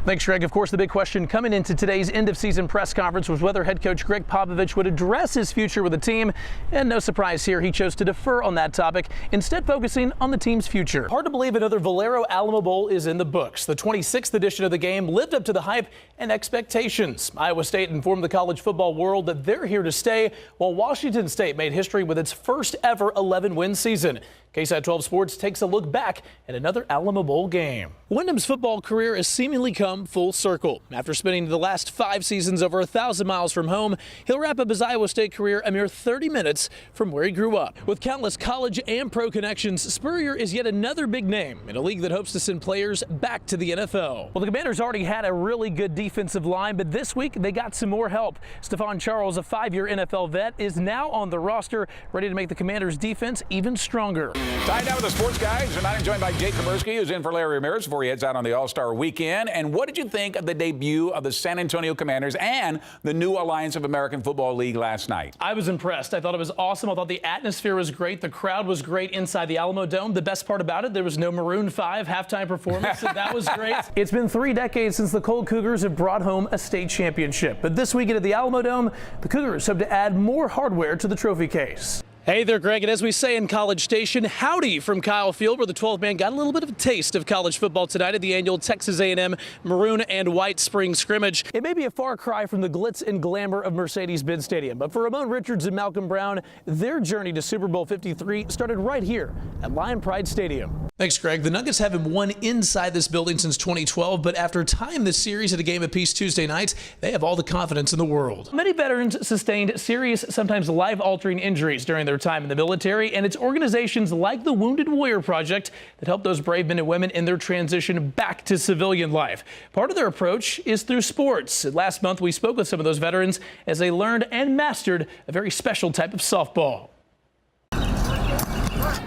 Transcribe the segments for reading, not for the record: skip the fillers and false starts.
Thanks, Greg. Of course, the big question coming into today's end-of-season press conference was whether head coach Greg Popovich would address his future with the team. And no surprise here, he chose to defer on that topic, instead focusing on the team's future. Hard to believe another Valero Alamo Bowl is in the books. The 26th edition of the game lived up to the hype and expectations. Iowa State informed the college football world that they're here to stay, while Washington State made history with its first ever 11-win season. KSAT 12 Sports takes a look back at another Alamo Bowl game. Wyndham's football career has seemingly come full circle. After spending the last 5 seasons over 1,000 miles from home, he'll wrap up his Iowa State career a mere 30 minutes from where he grew up. With countless college and pro connections, Spurrier is yet another big name in a league that hopes to send players back to the NFL. Well, the Commanders already had a really good defensive line, but this week they got some more help. Stephon Charles, a 5-year NFL vet, is now on the roster, ready to make the Commanders' defense even stronger. Tied down with the sports guys. Tonight I'm joined by Jake Kaburski, who's in for Larry Ramirez before he heads out on the All-Star weekend. And what did you think of the debut of the San Antonio Commanders and the new Alliance of American Football League last night? I was impressed. I thought it was awesome. I thought the atmosphere was great. The crowd was great inside the Alamo Dome. The best part about it, there was no Maroon 5 halftime performance, and that was great. It's been 3 decades since the Colt Cougars have brought home a state championship. But this weekend at the Alamo Dome, the Cougars hope to add more hardware to the trophy case. Hey there, Greg, and as we say in College Station, howdy from Kyle Field, where the 12 man got a little bit of a taste of college football tonight at the annual Texas A&M Maroon and White Spring Scrimmage. It may be a far cry from the glitz and glamour of Mercedes-Benz Stadium, but for Ramon Richards and Malcolm Brown, their journey to Super Bowl 53 started right here at Lion Pride Stadium. Thanks, Greg. The Nuggets haven't won inside this building since 2012, but after tying this series at a game apiece Tuesday night, they have all the confidence in the world. Many veterans sustained serious, sometimes life-altering injuries during their time in the military, and it's organizations like the Wounded Warrior Project that help those brave men and women in their transition back to civilian life. Part of their approach is through sports. Last month, we spoke with some of those veterans as they learned and mastered a very special type of softball.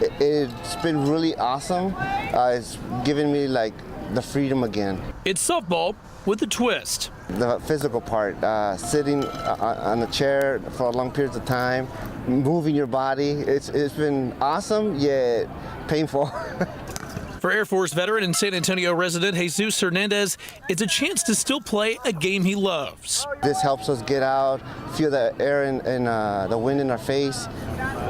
It's been really awesome. It's given me like the freedom again. It's softball with a twist. The physical part, sitting on a chair for long periods of time, moving your body, it's been awesome yet painful. For Air Force veteran and San Antonio resident Jesus Hernandez, it's a chance to still play a game he loves. This helps us get out, feel the air and the wind in our face.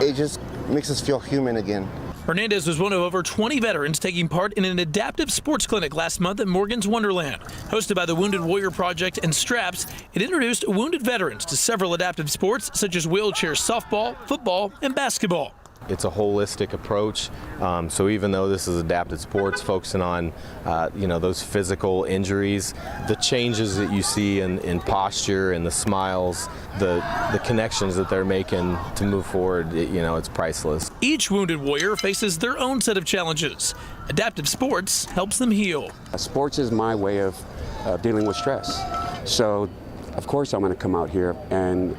It just makes us feel human again. Hernandez was one of over 20 veterans taking part in an adaptive sports clinic last month at Morgan's Wonderland. Hosted by the Wounded Warrior Project and Straps, it introduced wounded veterans to several adaptive sports such as wheelchair softball, football, and basketball. It's a holistic approach, so even though this is adapted sports, focusing on those physical injuries, the changes that you see in posture and the smiles, the connections that they're making to move forward, it's priceless. Each wounded warrior faces their own set of challenges. Adaptive sports helps them heal. Sports is my way of dealing with stress. So, of course, I'm going to come out here and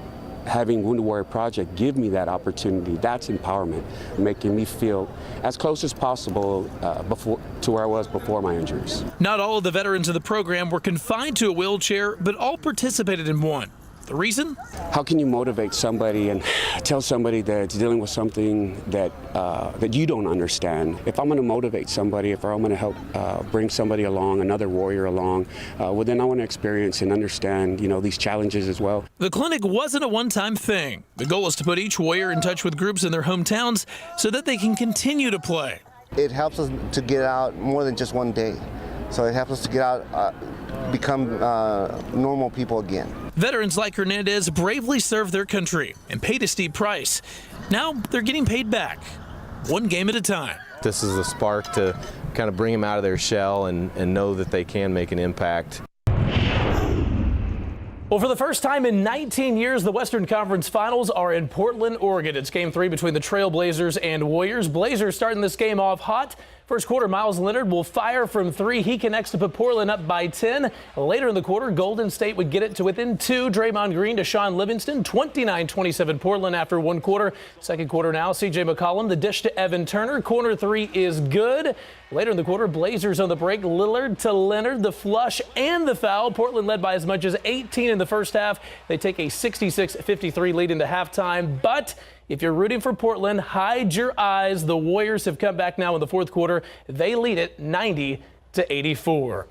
having Wounded Warrior Project give me that opportunity. That's empowerment, making me feel as close as possible to where I was before my injuries. Not all of the veterans of the program were confined to a wheelchair, but all participated in one. The reason? How can you motivate somebody and tell somebody that's dealing with something that you don't understand? If I'm going to motivate somebody, if I'm going to help bring somebody along, another warrior along, well, then I want to experience and understand, these challenges as well. The clinic wasn't a one-time thing. The goal is to put each warrior in touch with groups in their hometowns so that they can continue to play. It helps us to get out more than just one day. So it helps us to get out, become normal people again. Veterans like Hernandez bravely served their country and paid a steep price. Now they're getting paid back, one game at a time. This is a spark to kind of bring them out of their shell and know that they can make an impact. Well, for the first time in 19 years, the Western Conference Finals are in Portland, Oregon. It's Game 3 between the Trail Blazers and Warriors. Blazers starting this game off hot. First quarter, Miles Leonard will fire from 3. He connects to put Portland up by 10. Later in the quarter, Golden State would get it to within 2. Draymond Green to Sean Livingston, 29-27 Portland after 1 quarter. Second quarter now, C.J. McCollum, the dish to Evan Turner. Corner 3 is good. Later in the quarter, Blazers on the break. Lillard to Leonard, the flush and the foul. Portland led by as much as 18 in the first half. They take a 66-53 lead into halftime. But if you're rooting for Portland, hide your eyes. The Warriors have come back now in the fourth quarter. They lead it 90-84.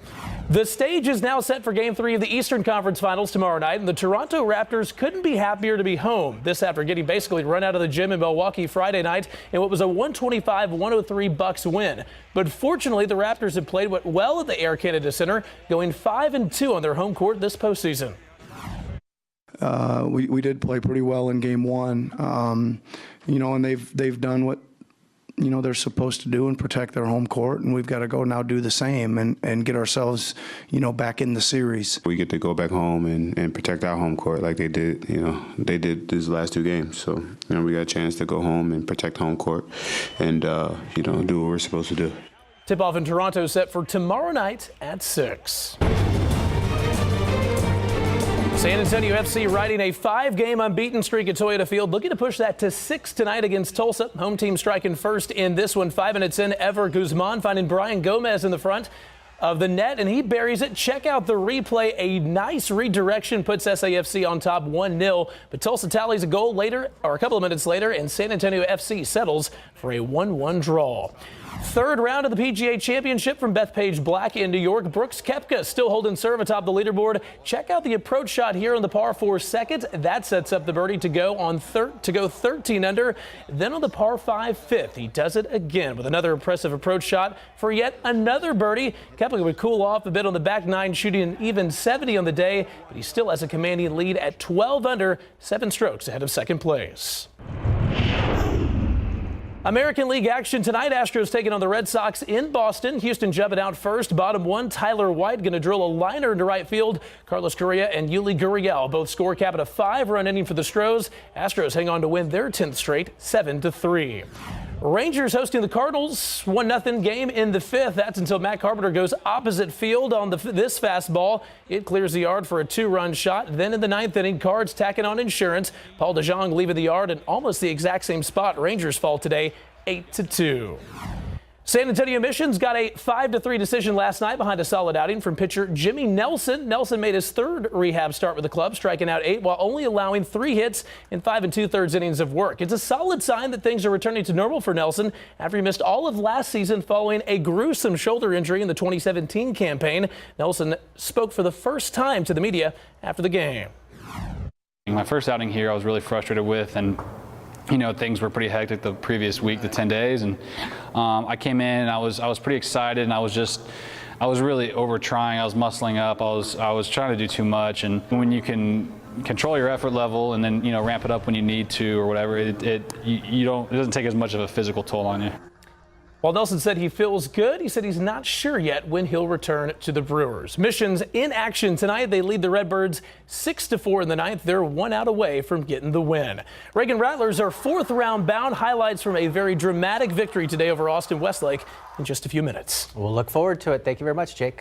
The stage is now set for Game 3 of the Eastern Conference Finals tomorrow night, and the Toronto Raptors couldn't be happier to be home. This after getting basically run out of the gym in Milwaukee Friday night in what was a 125-103 Bucks win. But fortunately, the Raptors have played well at the Air Canada Center, going 5-2 on their home court this postseason. We did play pretty well in Game 1, and they've done what they're supposed to do and protect their home court, and we've got to go now do the same and get ourselves back in the series. We get to go back home and protect our home court like they did these last 2 games. So we got a chance to go home and protect home court and do what we're supposed to do. Tip-off in Toronto set for tomorrow night at 6. San Antonio FC riding a 5-game unbeaten streak at Toyota Field, looking to push that to 6 tonight against Tulsa. Home team striking first in this one. 5 minutes in, Ever Guzman finding Brian Gomez in the front of the net, and he buries it. Check out the replay. A nice redirection puts SAFC on top 1-0, but Tulsa tallies a goal later, or a couple of minutes later, and San Antonio FC settles for a 1-1 draw. Third round of the PGA Championship from Bethpage Black in New York. Brooks Koepka still holding serve atop the leaderboard. Check out the approach shot here on the par 4 second. That sets up the birdie to go 13 under. Then on the par 5 fifth, he does it again with another impressive approach shot for yet another birdie. Koepka would cool off a bit on the back 9, shooting an even 70 on the day, but he still has a commanding lead at 12 under, 7 strokes ahead of second place. American League action tonight. Astros taking on the Red Sox in Boston. Houston jumping out first. Bottom 1, Tyler White going to drill a liner into right field. Carlos Correa and Yuli Gurriel both score, capping a 5-run inning for the Stros. Astros hang on to win their 10th straight, 7-3. Rangers hosting the Cardinals, 1-0 game in the 5th. That's until Matt Carpenter goes opposite field on this fastball. It clears the yard for a 2-run shot. Then in the 9th inning, Cards tacking on insurance. Paul DeJong leaving the yard in almost the exact same spot. Rangers fall today, 8-2. San Antonio Missions got a 5-3 decision last night behind a solid outing from pitcher Jimmy Nelson. Nelson made his 3rd rehab start with the club, striking out 8 while only allowing 3 hits in 5 2/3 innings of work. It's a solid sign that things are returning to normal for Nelson after he missed all of last season following a gruesome shoulder injury in the 2017 campaign. Nelson spoke for the first time to the media after the game. My first outing here I was really frustrated with, and things were pretty hectic the previous week, the 10 days, and I came in and I was pretty excited, and I was really over trying. I was muscling up. I was trying to do too much, and when you can control your effort level and then ramp it up when you need to or whatever, it doesn't take as much of a physical toll on you. While Nelson said he feels good, he said he's not sure yet when he'll return to the Brewers. Missions in action tonight. They lead the Redbirds 6-4 in the 9th. They're 1 out away from getting the win. Reagan Rattlers are 4th round bound. Highlights from a very dramatic victory today over Austin Westlake in just a few minutes. We'll look forward to it. Thank you very much, Jake.